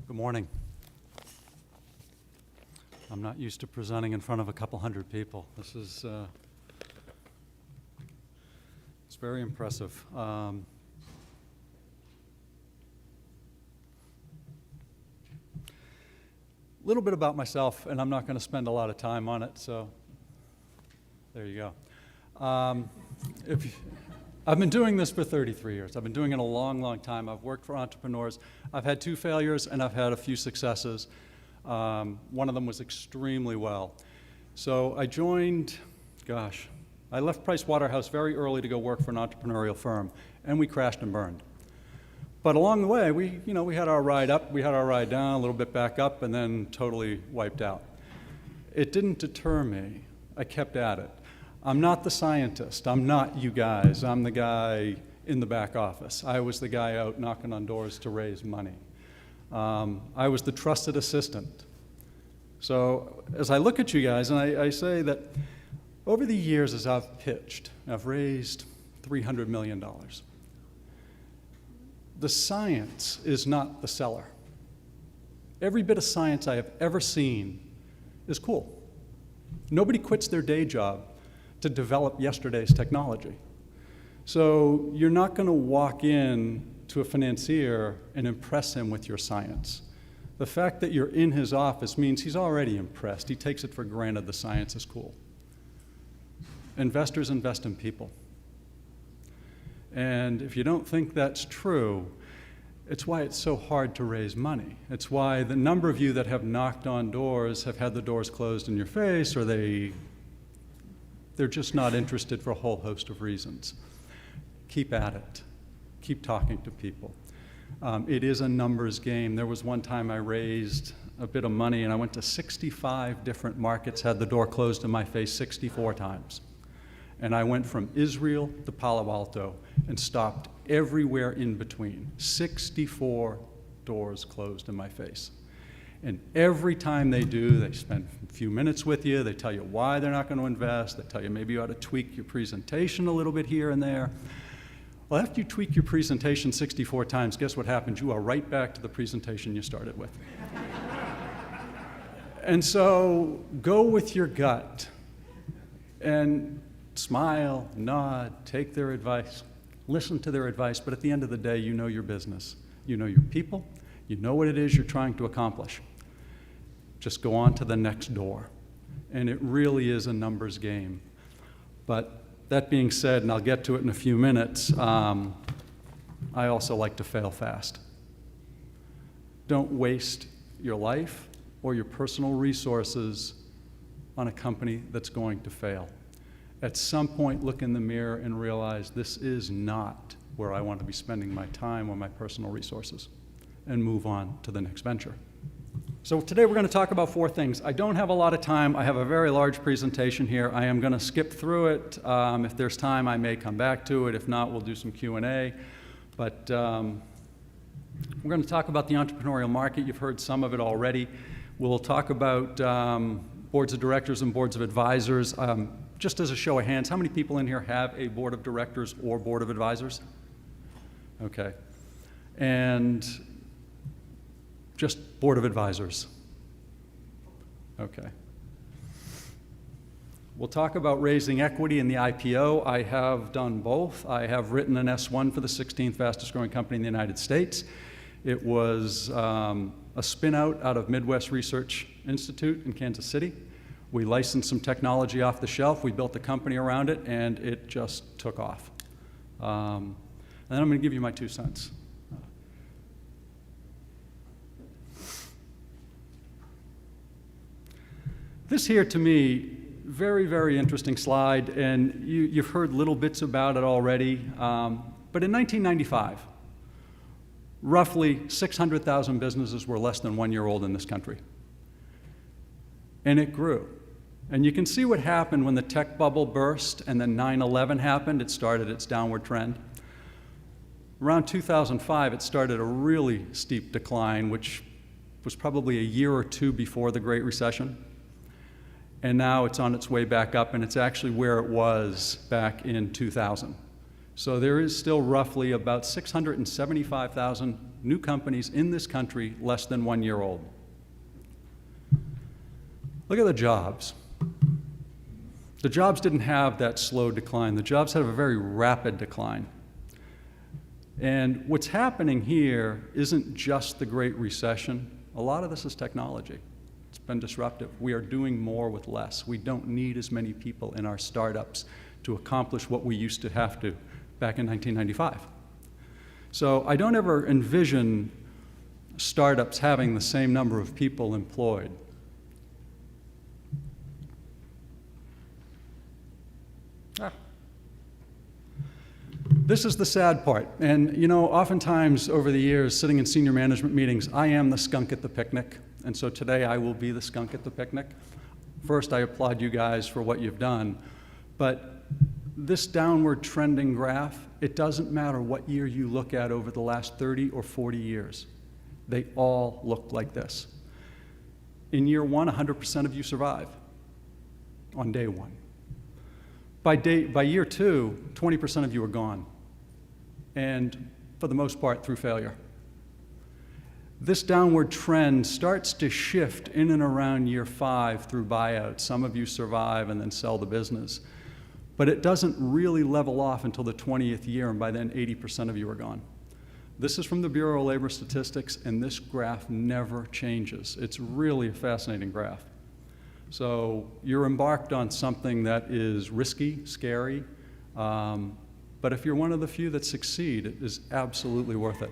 Good morning. I'm not used to presenting in front of a couple hundred people. This is, it's very impressive. A little bit about myself, and I'm not going to spend a lot of time on it, so there you go. I've been doing this for 33 years. I've been doing it a long, long time. I've worked for entrepreneurs. I've had 2 failures, and I've had a few successes. One of them was extremely well. So I joined, I left Price Waterhouse very early to go work for an entrepreneurial firm, and we crashed and burned. But along the way, we had our ride up, we had our ride down, a little bit back up, and then totally wiped out. It didn't deter me. I kept at it. I'm not the scientist. I'm not you guys. I'm the guy in the back office. I was the guy out knocking on doors to raise money. I was the trusted assistant. So as I look at you guys, and I say that over the years as I've pitched, I've raised $300 million. The science is not the seller. Every bit of science I have ever seen is cool. Nobody quits their day job to develop yesterday's technology. So you're not going to walk in to a financier and impress him with your science. The fact that you're in his office means he's already impressed. He takes it for granted the science is cool. Investors invest in people. And if you don't think that's true, it's why it's so hard to raise money. It's why the number of you that have knocked on doors have had the doors closed in your face, or they're just not interested for a whole host of reasons. Keep at it. Keep talking to people. It is a numbers game. There was one time I raised a bit of money and I went to 65 different markets, had the door closed in my face 64 times. And I went from Israel to Palo Alto and stopped everywhere in between. 64 doors closed in my face. And every time they do, they spend a few minutes with you, they tell you why they're not going to invest, they tell you maybe you ought to tweak your presentation a little bit here and there. Well, after you tweak your presentation 64 times, guess what happens? You are right back to the presentation you started with. And so go with your gut and smile, nod, take their advice, listen to their advice, but at the end of the day, you know your business. You know your people. You know what it is you're trying to accomplish. Just go on to the next door. And it really is a numbers game. But that being said, and I'll get to it in a few minutes, I also like to fail fast. Don't waste your life or your personal resources on a company that's going to fail. At some point, look in the mirror and realize this is not where I want to be spending my time or my personal resources, and move on to the next venture. So today we're going to talk about 4 things. I don't have a lot of time. I have a very large presentation here. I am going to skip through it. If there's time, I may come back to it. If not, we'll do some Q&A. But we're going to talk about the entrepreneurial market. You've heard some of it already. We'll talk about boards of directors and boards of advisors. Just as a show of hands, how many people in here have a board of directors or board of advisors? Okay. And just board of advisors. Okay. We'll talk about raising equity in the IPO. I have done both. I have written an S1 for the 16th fastest growing company in the United States. It was a spin out of Midwest Research Institute in Kansas City. We licensed some technology off the shelf. We built a company around it, and it just took off. And then I'm going to give you my 2 cents. This here, to me, very, very interesting slide, and you've heard little bits about it already. But in 1995, roughly 600,000 businesses were less than 1 year old in this country. And it grew. And you can see what happened when the tech bubble burst and then 9/11 happened. It started its downward trend. Around 2005, it started a really steep decline, which was probably a year or 2 before the Great Recession. And now it's on its way back up, and it's actually where it was back in 2000. So there is still roughly about 675,000 new companies in this country less than 1 year old. Look at the jobs. The jobs didn't have that slow decline. The jobs have a very rapid decline. And what's happening here isn't just the Great Recession. A lot of this is technology. It's been disruptive. We are doing more with less. We don't need as many people in our startups to accomplish what we used to have to back in 1995. So I don't ever envision startups having the same number of people employed. This is the sad part. And you know, oftentimes over the years, sitting in senior management meetings, I am the skunk at the picnic. And so today I will be the skunk at the picnic. First, I applaud you guys for what you've done. But this downward trending graph, it doesn't matter what year you look at over the last 30 or 40 years. They all look like this. In year one, 100% of you survive on day one. By year two, 20% of you are gone, and for the most part through failure. This downward trend starts to shift in and around year 5 through buyouts. Some of you survive and then sell the business, but it doesn't really level off until the 20th year, and by then 80% of you are gone. This is from the Bureau of Labor Statistics, and this graph never changes. It's really a fascinating graph. So you're embarked on something that is risky, scary, but if you're one of the few that succeed, it is absolutely worth it.